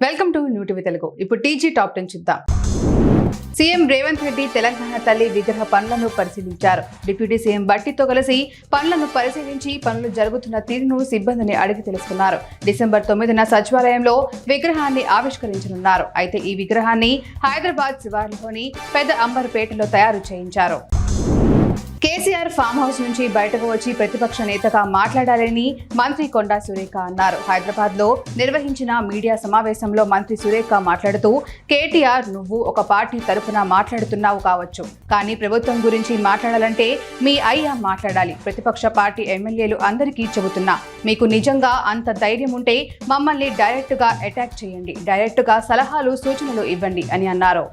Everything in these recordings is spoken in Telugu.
Welcome to new TV Telugu. ఇప్పుడు టీజీ టాప్ 10 చూద్దాం. సీఎం రేవంత్ రెడ్డి తెలంగాణ తల్లి విగ్రహ పనులను పరిశీలించారు. డిప్యూటీ సీఎం బట్టితో కలిసి పనులను పరిశీలించి పనులు జరుగుతున్న తీరును సిబ్బందిని అడిగి తెలుసుకున్నారు. డిసెంబర్ 9న సచివాలయంలో విగ్రహాన్ని ఆవిష్కరించనున్నారు. అయితే ఈ విగ్రహాన్ని హైదరాబాద్ శివార్లోని పెద్ద అంబర్పేటలో తయారు చేయించారు. కేసీఆర్ ఫామ్ హౌస్ నుంచి బయటకు వచ్చి ప్రతిపక్ష నేతగా మాట్లాడాలని మంత్రి కొండా సురేఖ అన్నారు. హైదరాబాద్ లో నిర్వహించిన మీడియా సమావేశంలో మంత్రి సురేఖ మాట్లాడుతూ, కేటీఆర్ నువ్వు ఒక పార్టీ తరఫున మాట్లాడుతున్నావు కావచ్చు, కానీ ప్రభుత్వం గురించి మాట్లాడాలంటే మీ అయ్య మాట్లాడాలి. ప్రతిపక్ష పార్టీ ఎమ్మెల్యేలు అందరికీ చెబుతున్నా, మీకు నిజంగా అంత ధైర్యం ఉంటే మమ్మల్ని డైరెక్ట్ గా అటాక్ చేయండి, డైరెక్ట్ గా సలహాలు సూచనలు ఇవ్వండి అని అన్నారు.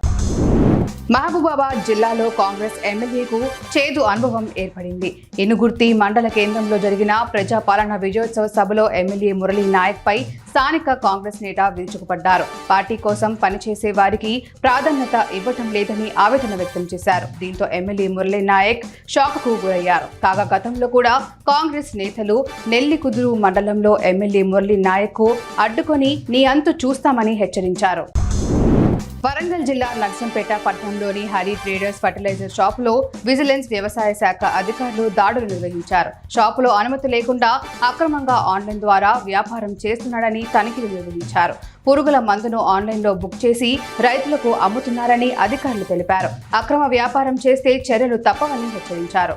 మహబూబాబాద్ జిల్లాలో కాంగ్రెస్ ఎమ్మెల్యేకు చేదు అనుభవం ఏర్పడింది. ఎనుగుర్తి మండల కేంద్రంలో జరిగిన ప్రజాపాలన విజయోత్సవ సభలో ఎమ్మెల్యే మురళీ నాయక్ పై స్థానిక కాంగ్రెస్ నేత విరుచుకుపడ్డారు. పార్టీ కోసం పనిచేసే వారికి ప్రాధాన్యత ఇవ్వటం లేదని ఆవేదన వ్యక్తం చేశారు. దీంతో ఎమ్మెల్యే మురళీ నాయక్ షాక్కు గురయ్యారు. కాగా గతంలో కూడా కాంగ్రెస్ నేతలు నెల్లికుదురు మండలంలో ఎమ్మెల్యే మురళీ నాయక్ కు అడ్డుకొని నీ అంతు చూస్తామని హెచ్చరించారు. వరంగల్ జిల్లా నర్సంపేట పట్టణంలోని హరి ట్రేడర్స్ ఫర్టిలైజర్ షాపులో విజిలెన్స్ వ్యవసాయ శాఖ అధికారులు దాడులు నిర్వహించారు. షాపులో అనుమతి లేకుండా అక్రమంగా ఆన్లైన్ ద్వారా వ్యాపారం చేస్తున్నాడని తనిఖీలు నిర్వహించారు. పురుగుల మందును ఆన్లైన్లో బుక్ చేసి రైతులకు అమ్ముతున్నారని అధికారులు తెలిపారు. అక్రమ వ్యాపారం చేస్తే చర్యలు తప్పవని హెచ్చరించారు.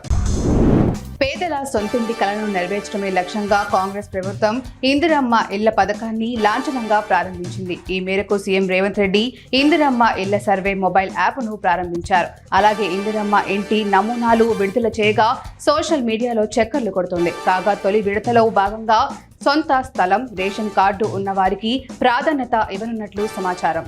పేదల సొంతింటి కలను నెరవేర్చడమే లక్ష్యంగా కాంగ్రెస్ ప్రభుత్వం ఇందిరమ్మ ఇళ్ల పథకాన్ని లాంఛనంగా ప్రారంభించింది. ఈ మేరకు సీఎం రేవంత్ రెడ్డి ఇందిరమ్మ ఇళ్ల సర్వే మొబైల్ యాప్ను ప్రారంభించారు. అలాగే ఇందిరమ్మ ఇంటి నమూనాలు విడుదల చేయగా సోషల్ మీడియాలో చక్కర్లు కొడుతుంది. కాగా తొలి విడతలో భాగంగా సొంత స్థలం, రేషన్ కార్డు ఉన్న వారికి ప్రాధాన్యత ఇవ్వనున్నట్లు సమాచారం.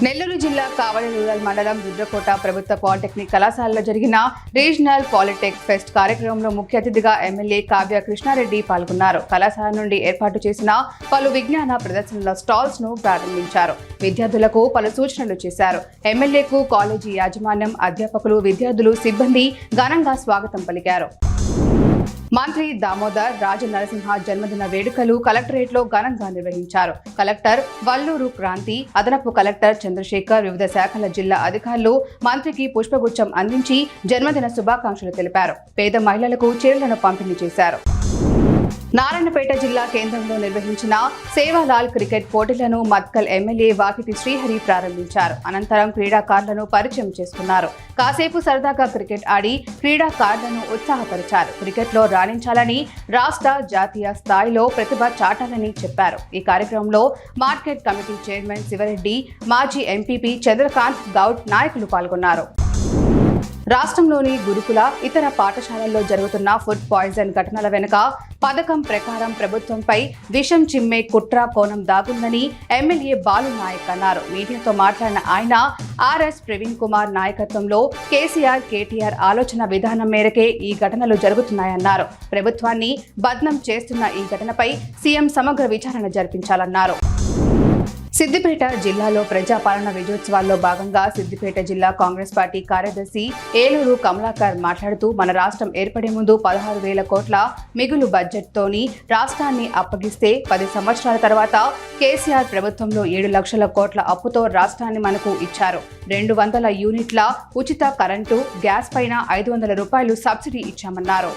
నెల్లూరు జిల్లా కావలి రూరల్ మండలం రుద్రకోట ప్రభుత్వ పాలిటెక్నిక్ కళాశాలలో జరిగిన రీజనల్ పాలిటెక్ ఫెస్ట్ కార్యక్రమంలో ముఖ్య అతిథిగా ఎమ్మెల్యే కావ్య కృష్ణారెడ్డి పాల్గొన్నారు. కళాశాల నుండి ఏర్పాటు చేసిన పలు విజ్ఞాన ప్రదర్శనల స్టాల్స్ ను ప్రారంభించారు. విద్యార్థులకు పలు సూచనలు చేశారు. ఎమ్మెల్యేకు కాలేజీ యాజమాన్యం, అధ్యాపకులు, విద్యార్థులు, సిబ్బంది ఘనంగా స్వాగతం పలికారు. మంత్రి దామోదర్ రాజనరసింహ జన్మదిన వేడుకలు కలెక్టరేట్లో ఘనంగా నిర్వహించారు. కలెక్టర్ వల్లూరు క్రాంతి, అదనపు కలెక్టర్ చంద్రశేఖర్, వివిధ శాఖల జిల్లా అధికారులు మంత్రికి పుష్పగుచ్చం అందించి జన్మదిన శుభాకాంక్షలు తెలిపారు. పేద మహిళలకు చీరలను పంపిణీ చేశారు. నారాయణపేట జిల్లా కేంద్రంలో నిర్వహించిన సేవాలాల్ క్రికెట్ పోటీలను మత్కల్ ఎమ్మెల్యే వాకిటి శ్రీహరి ప్రారంభించారు. అనంతరం క్రీడాకారులను పరిచయం చేసుకున్నారు. కాసేపు సరదాగా క్రికెట్ ఆడి క్రీడాకారులను ఉత్సాహపరిచారు. క్రికెట్లో రాణించాలని, రాష్ట్ర, జాతీయ స్థాయిలో ప్రతిభ చాటాలని చెప్పారు. ఈ కార్యక్రమంలో మార్కెట్ కమిటీ చైర్మన్ శివరెడ్డి, మాజీ ఎంపీపీ చంద్రకాంత్ గౌడ్ నాయకులు పాల్గొన్నారు. రాష్ట్రంలోని గురుకుల, ఇతర పాఠశాలల్లో జరుగుతున్న ఫుడ్ పాయిజన్ ఘటనల వెనుక పథకం ప్రకారం ప్రభుత్వంపై విషం చిమ్మే కుట్ర కోణం దాగుందని ఎమ్మెల్యే బాలు నాయక్ అన్నారు. మీడియాతో మాట్లాడిన ఆయన ఆర్ఎస్ ప్రవీణ్ కుమార్ నాయకత్వంలో కేసీఆర్, కేటీఆర్ ఆలోచన విధానం మేరకే ఈ ఘటనలు జరుగుతున్నాయన్నారు. ప్రభుత్వాన్ని బద్నం చేస్తున్న ఈ ఘటనపై సీఎం సమగ్ర విచారణ జరిపించాలన్నారు. సిద్దిపేట జిల్లాలో ప్రజాపాలన విజయోత్సవాల్లో భాగంగా సిద్దిపేట జిల్లా కాంగ్రెస్ పార్టీ కార్యదర్శి ఏలూరు కమలాకర్ మాట్లాడుతూ, మన రాష్ట్రం ఏర్పడే ముందు 16,000 కోట్ల మిగులు బడ్జెట్తోని రాష్ట్రాన్ని అప్పగిస్తే 10 సంవత్సరాల తర్వాత కేసీఆర్ ప్రభుత్వంలో 7 లక్షల కోట్ల అప్పుతో రాష్ట్రాన్ని మనకు ఇచ్చారు. 200 యూనిట్ల ఉచిత కరెంటు, గ్యాస్ పైన 500 రూపాయలు సబ్సిడీ ఇచ్చామన్నారు.